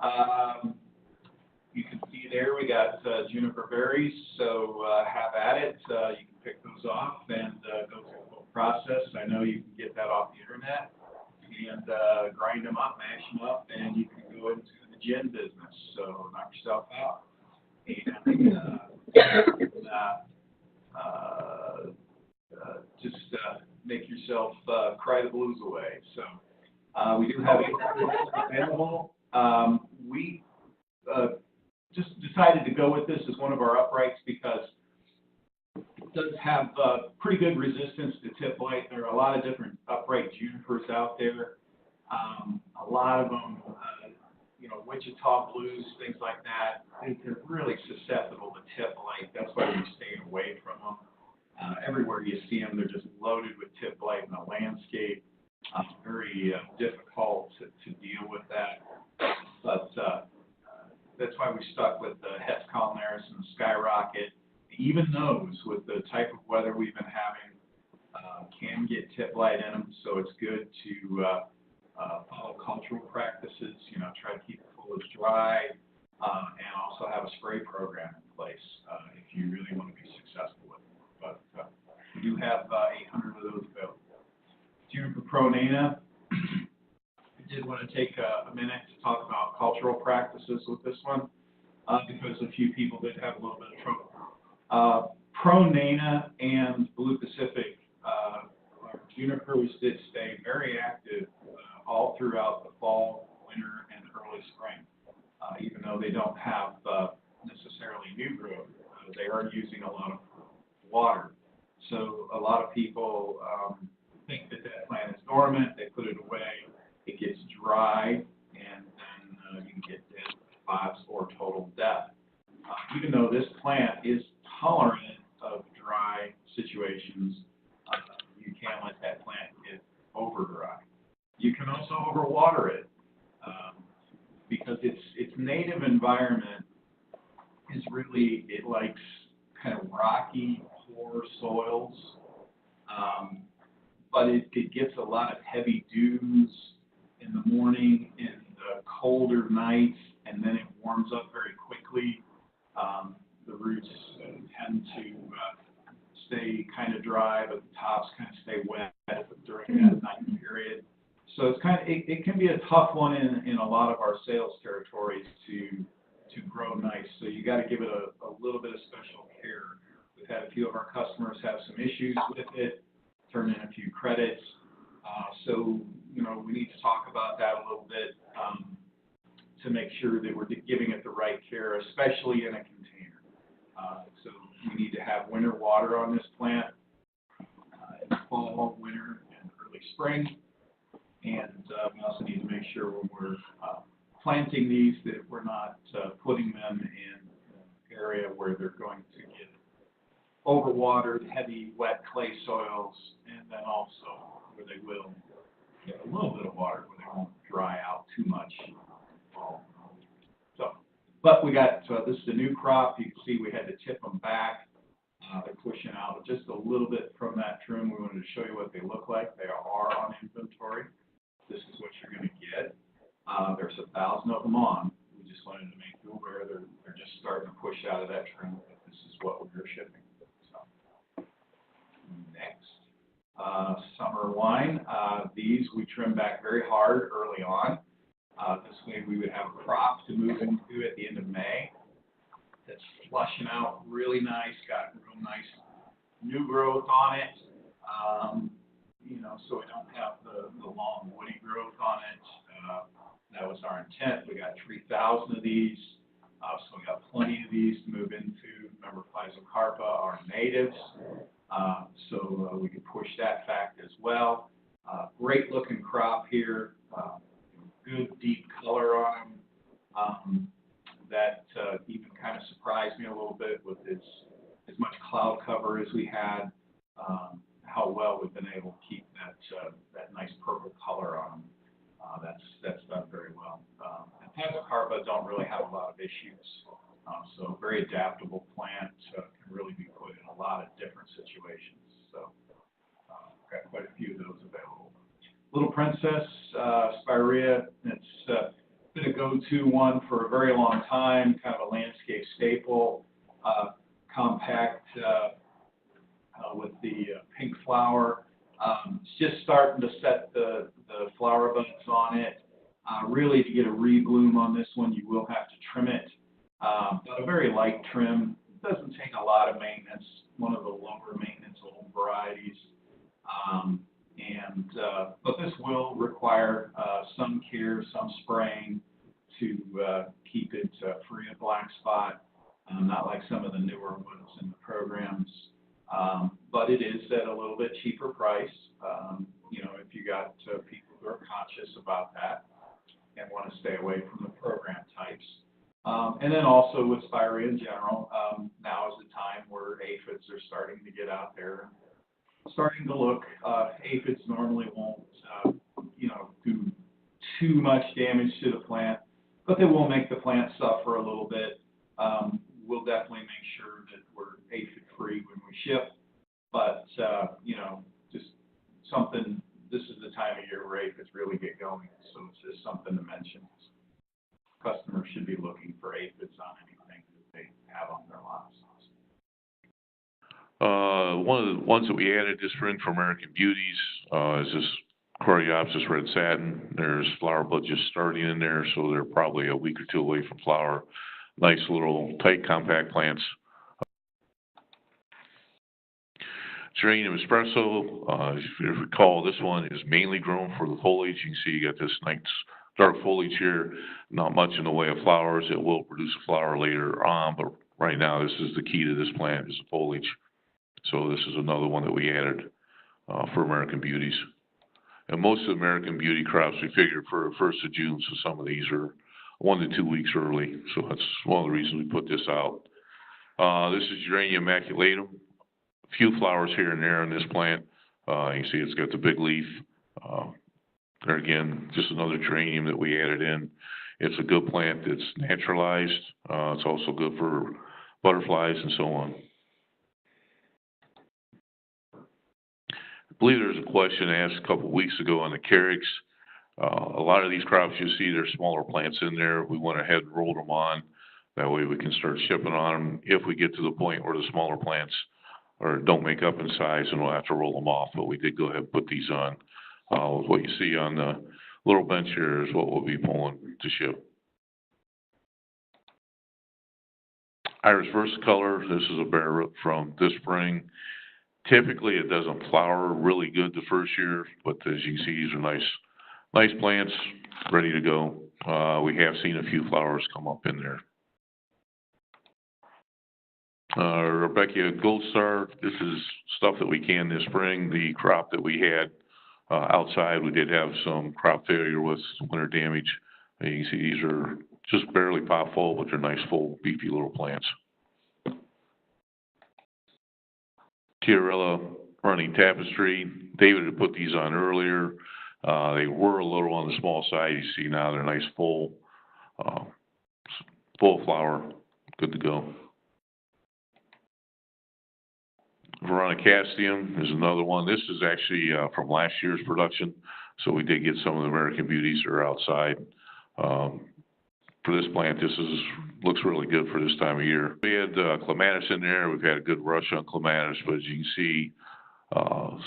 Um, you can see there we got juniper berries, so have at it. You can pick those off and go through the whole process. I know you can get that off the internet and grind them up, mash them up, and you can go into the gin business. So knock yourself out and just make yourself cry the blues away. So we do have it available. We just decided to go with this as one of our uprights because it does have pretty good resistance to tip blight. There are a lot of different upright junipers out there. A lot of them, Wichita blues, things like that, they're really susceptible to tip blight. That's why we're staying away from them. Everywhere you see them, they're just loaded with tip blight in the landscape. Very difficult to deal with that. But that's why we stuck with the Hetz Colnaris and the Skyrocket. Even those, with the type of weather we've been having, can get tip blight in them. So it's good to follow cultural practices. Try to keep the foliage dry, and also have a spray program in place if you really want to be successful with it. But we do have 800 of those available. Juniper pronana. I did want to take a minute to talk about cultural practices with this one because a few people did have a little bit of trouble. Pronana and Blue Pacific junipers did stay very active all throughout the fall, winter, and early spring. Even though they don't have necessarily new growth, they are using a lot of water. So a lot of people think that plant is dormant, they put it away, it gets dry, and then you can get dead spots or total death. Even though this plant is tolerant of dry situations, you can't let that plant get over dry. You can also overwater it because its native environment is really, it likes kind of rocky, poor soils. But it gets a lot of heavy dews in the morning, in the colder nights, and then it warms up very quickly. The roots tend to stay kind of dry, but the tops kind of stay wet during that night period. So it can be a tough one in a lot of our sales territories to grow nice. So you got to give it a little bit of special care. We've had a few of our customers have some issues with it, turn in a few credits. So we need to talk about that a little bit to make sure that we're giving it the right care, especially in a container. So we need to have winter water on this plant in the fall, winter, and early spring. And we also need to make sure when we're planting these that we're not putting them in an area where they're going to get overwatered, heavy, wet clay soils, and then also where they will get a little bit of water where they won't dry out too much. But we got, this is a new crop. You can see we had to tip them back. They're pushing out just a little bit from that trim. We wanted to show you what they look like. They are on inventory. This is what you're going to get. There's 1,000 of them on. We just wanted to make you aware they're just starting to push out of that trim, but this is what we're shipping. So, next, summer wine. These we trim back very hard early on. This way we would have a crop to move into at the end of May. That's flushing out really nice, got real nice new growth on it. So we don't have the long woody growth on it. That was our intent. We got 3,000 of these, so we got plenty of these to move into. Remember, Physocarpa are natives, so we could push that fact as well. Great looking crop here, good deep color on them. That even kind of surprised me a little bit with as much cloud cover as we had. How well we've been able to keep that nice purple color on them. That's done very well. And Physocarpa don't really have a lot of issues. So very adaptable plant, can really be put in a lot of different situations. So got quite a few of those available. Little Princess, Spirea, it's been a go-to one for a very long time, kind of a landscape staple, compact with the pink flower. It's just starting to set the flower buds on it. Really, to get a rebloom on this one, you will have to trim it, but a very light trim. It doesn't take a lot of maintenance, one of the lower maintenance old varieties. But this will require some care, some spraying to keep it free of black spot, not like some of the newer ones in the programs. But it is at a little bit cheaper price, if you got people who are conscious about that and want to stay away from the program types. And then also with spirea in general, now is the time where aphids are starting to get out there, starting to look. Aphids normally won't, do too much damage to the plant, but they will make the plant suffer a little bit. We'll definitely make sure that we're aphid-free when we ship, but, just something, this is the time of year where aphids really get going, so it's just something to mention. Customers should be looking for aphids on anything that they have on their lots. One of the ones that we added this spring for American Beauties is this Coreopsis red satin. There's flower buds just starting in there, so they're probably a week or two away from flower. Nice little tight compact plants. Geranium espresso, if you recall, this one is mainly grown for the foliage. You can see you got this nice dark foliage here, not much in the way of flowers. It will produce a flower later on, but right now this is the key to this plant, is the foliage. So this is another one that we added for American Beauties. And most of the American Beauty crops we figured for 1st of June, so some of these are 1 to 2 weeks early. So that's one of the reasons we put this out. This is Geranium maculatum. A few flowers here and there in this plant. You can see it's got the big leaf. There again, just another geranium that we added in. It's a good plant that's naturalized. It's also good for butterflies and so on. I believe there was a question asked a couple of weeks ago on the Carex. A lot of these crops you see, there's smaller plants in there. We went ahead and rolled them on. That way we can start shipping on them if we get to the point where the smaller plants don't make up in size, and we'll have to roll them off. But we did go ahead and put these on. What you see on the little bench here is what we'll be pulling to ship. Iris Versicolor, this is a bare root from this spring. Typically it doesn't flower really good the first year, but as you can see, these are nice plants, ready to go. We have seen a few flowers come up in there. Rebecca Gold Star, this is stuff that we canned this spring. The crop that we had outside, we did have some crop failure with winter damage. And you can see these are just barely pop full, but they're nice, full, beefy little plants. Tiarella running tapestry. David had put these on earlier. They were a little on the small side. You see now they're nice, full flower, good to go. Veronicastium is another one. This is actually from last year's production, so we did get some of the American Beauties that are outside. For this plant, looks really good for this time of year. We had clematis in there. We've had a good rush on clematis, but as you can see,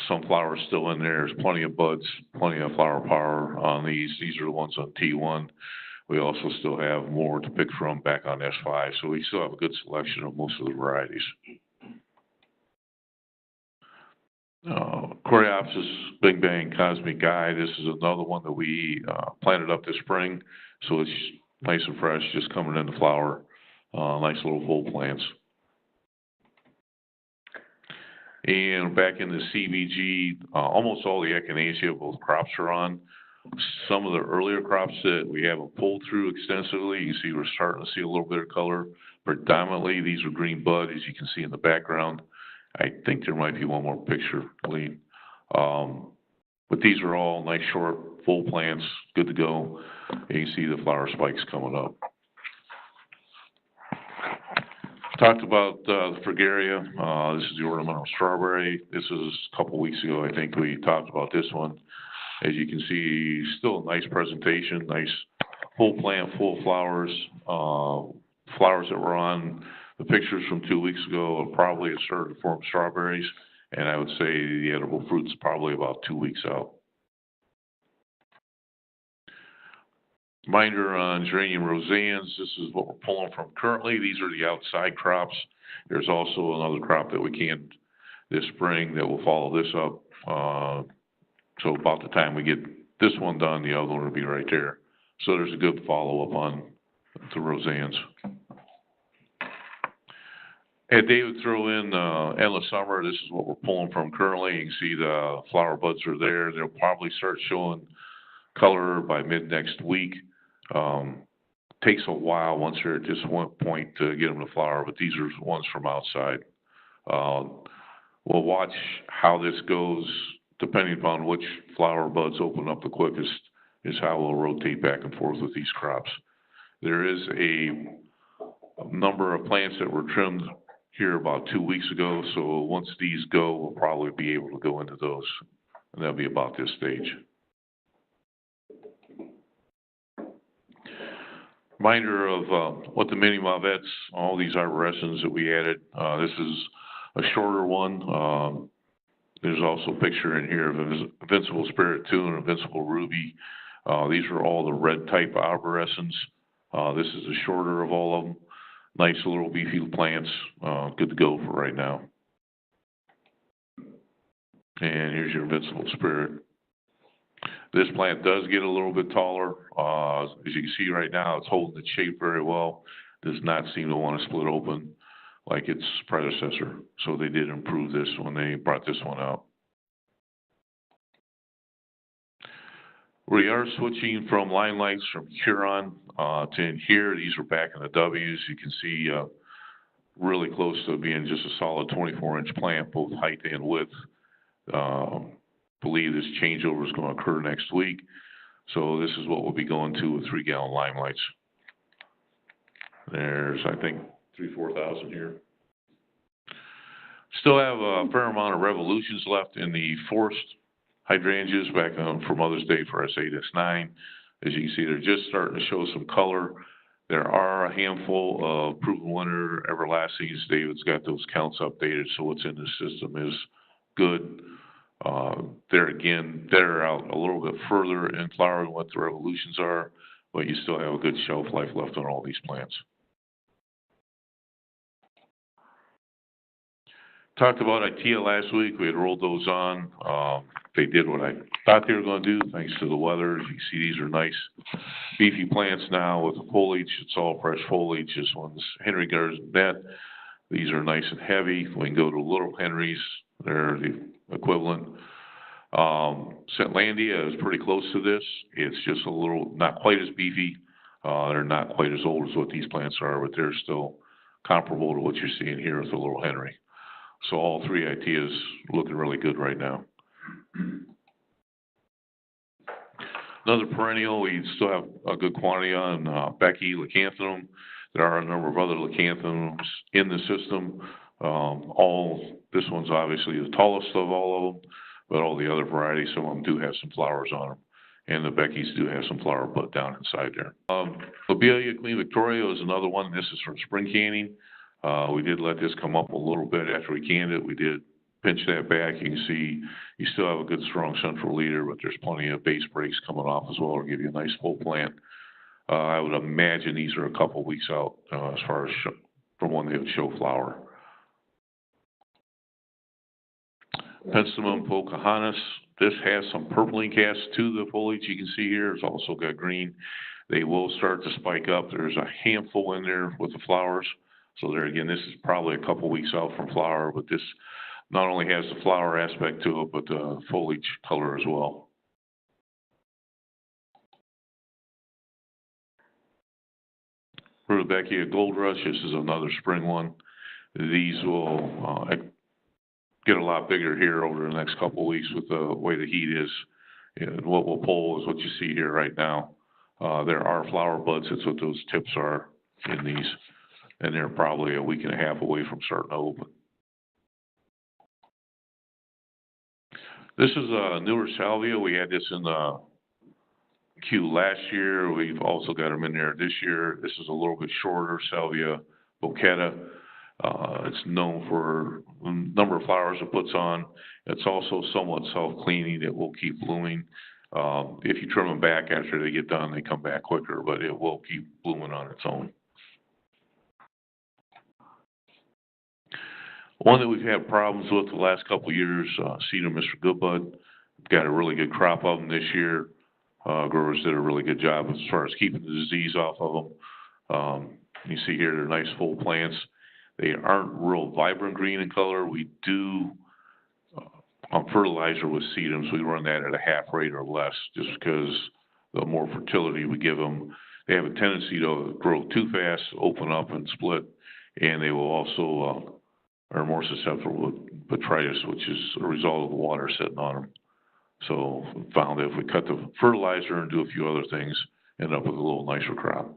some flowers still in there. There's plenty of buds, plenty of flower power on these. These are the ones on T1. We also still have more to pick from back on S5, so we still have a good selection of most of the varieties. Coreopsis Big Bang Cosmic Guy. This is another one that we planted up this spring, so it's nice and fresh, just coming into flower. Nice little full plants. And back in the CBG, almost all the echinacea, both crops are on. Some of the earlier crops that we haven't pulled through extensively, you see we're starting to see a little bit of color. Predominantly, these are green bud, as you can see in the background. I think there might be one more picture, Lee. But these are all nice, short, full plants, good to go. And you can see the flower spikes coming up. Talked about the Fragaria. This is the ornamental strawberry. This is a couple weeks ago, I think we talked about this one. As you can see, still a nice presentation, nice full plant, full flowers. Flowers that were on the pictures from 2 weeks ago are probably started to form strawberries, and I would say the edible fruit's probably about 2 weeks out. Reminder on geranium roseans, this is what we're pulling from currently. These are the outside crops. There's also another crop that we canned this spring that will follow this up. So about the time we get this one done, the other one will be right there. So there's a good follow-up on the roseans. Had David throw in endless summer, this is what we're pulling from currently. You can see the flower buds are there. They'll probably start showing color by mid next week. Takes a while once they're at this one point to get them to flower, but these are ones from outside. We'll watch how this goes, depending upon which flower buds open up the quickest, is how we'll rotate back and forth with these crops. There is a number of plants that were trimmed here about 2 weeks ago, so once these go, we'll probably be able to go into those, and that'll be about this stage. Reminder of what the mini mauvettes, all these arborescens that we added. This is a shorter one. There's also a picture in here of Invincible Spirit 2 and Invincible Ruby. These are all the red type arborescens. This is the shorter of all of them. Nice little beefy plants, good to go for right now. And here's your Invincible Spirit. This plant does get a little bit taller. As you can see right now, it's holding its shape very well. Does not seem to want to split open like its predecessor. So they did improve this when they brought this one out. We are switching from line lights from Huron to in here. These are back in the W's. You can see really close to being just a solid 24-inch plant, both height and width. Believe this changeover is going to occur next week. So this is what we'll be going to with 3-gallon lime lights. There's, I think, 4,000 here. Still have a fair amount of revolutions left in the forest hydrangeas back on for Mother's Day for S8, S9. As you can see, they're just starting to show some color. There are a handful of proven winter everlastings. David's got those counts updated, so what's in the system is good. There again, they're out a little bit further in flower than what the revolutions are, but you still have a good shelf life left on all these plants. Talked about ITEA last week. We had rolled those on. They did what I thought they were going to do, thanks to the weather. As you can see, these are nice, beefy plants now with the foliage. It's all fresh foliage. This one's Henry Garnet. These are nice and heavy. We can go to Little Henrys. They're the equivalent. Scentlandia is pretty close to this. It's just a little, not quite as beefy. They're not quite as old as what these plants are, but they're still comparable to what you're seeing here with the Little Henry. So all three ITEAs looking really good right now. Another perennial, we still have a good quantity on Becky Lacanthanum. There are a number of other lacanthanums in the system. This one's obviously the tallest of all of them, but all the other varieties, some of them do have some flowers on them. And the Beckys do have some flower bud down inside there. Lobelia Queen Victoria is another one. This is from spring canning. We did let this come up a little bit after we canned it. We did pinch that back. You can see you still have a good strong central leader, but there's plenty of base breaks coming off as well to give you a nice full plant. I would imagine these are a couple weeks out as far as from when they would show flower. Penstemon Pocahontas. This has some purpling cast to the foliage. You can see here. It's also got green. They will start to spike up. There's a handful in there with the flowers. So there again, this is probably a couple weeks out from flower, but this not only has the flower aspect to it, but the foliage color as well. Rudbeckia Gold Rush, this is another spring one. These will get a lot bigger here over the next couple of weeks with the way the heat is. And what we'll pull is what you see here right now. There are flower buds, that's what those tips are in these. And they're probably a week and a half away from starting to open. This is a newer salvia. We had this in the queue last year. We've also got them in there this year. This is a little bit shorter, Salvia boqueta. It's known for the number of flowers it puts on. It's also somewhat self-cleaning. It will keep blooming. If you trim them back after they get done, they come back quicker, but it will keep blooming on its own. One that we've had problems with the last couple of years, Cedar Mr. Goodbud. Got a really good crop of them this year. Growers did a really good job as far as keeping the disease off of them. You see here, they're nice full plants. They aren't real vibrant green in color. We do, on fertilizer with sedums, we run that at a half rate or less, just because the more fertility we give them, they have a tendency to grow too fast, open up and split, and they will also are more susceptible to botrytis, which is a result of the water sitting on them. So we found that if we cut the fertilizer and do a few other things, end up with a little nicer crop.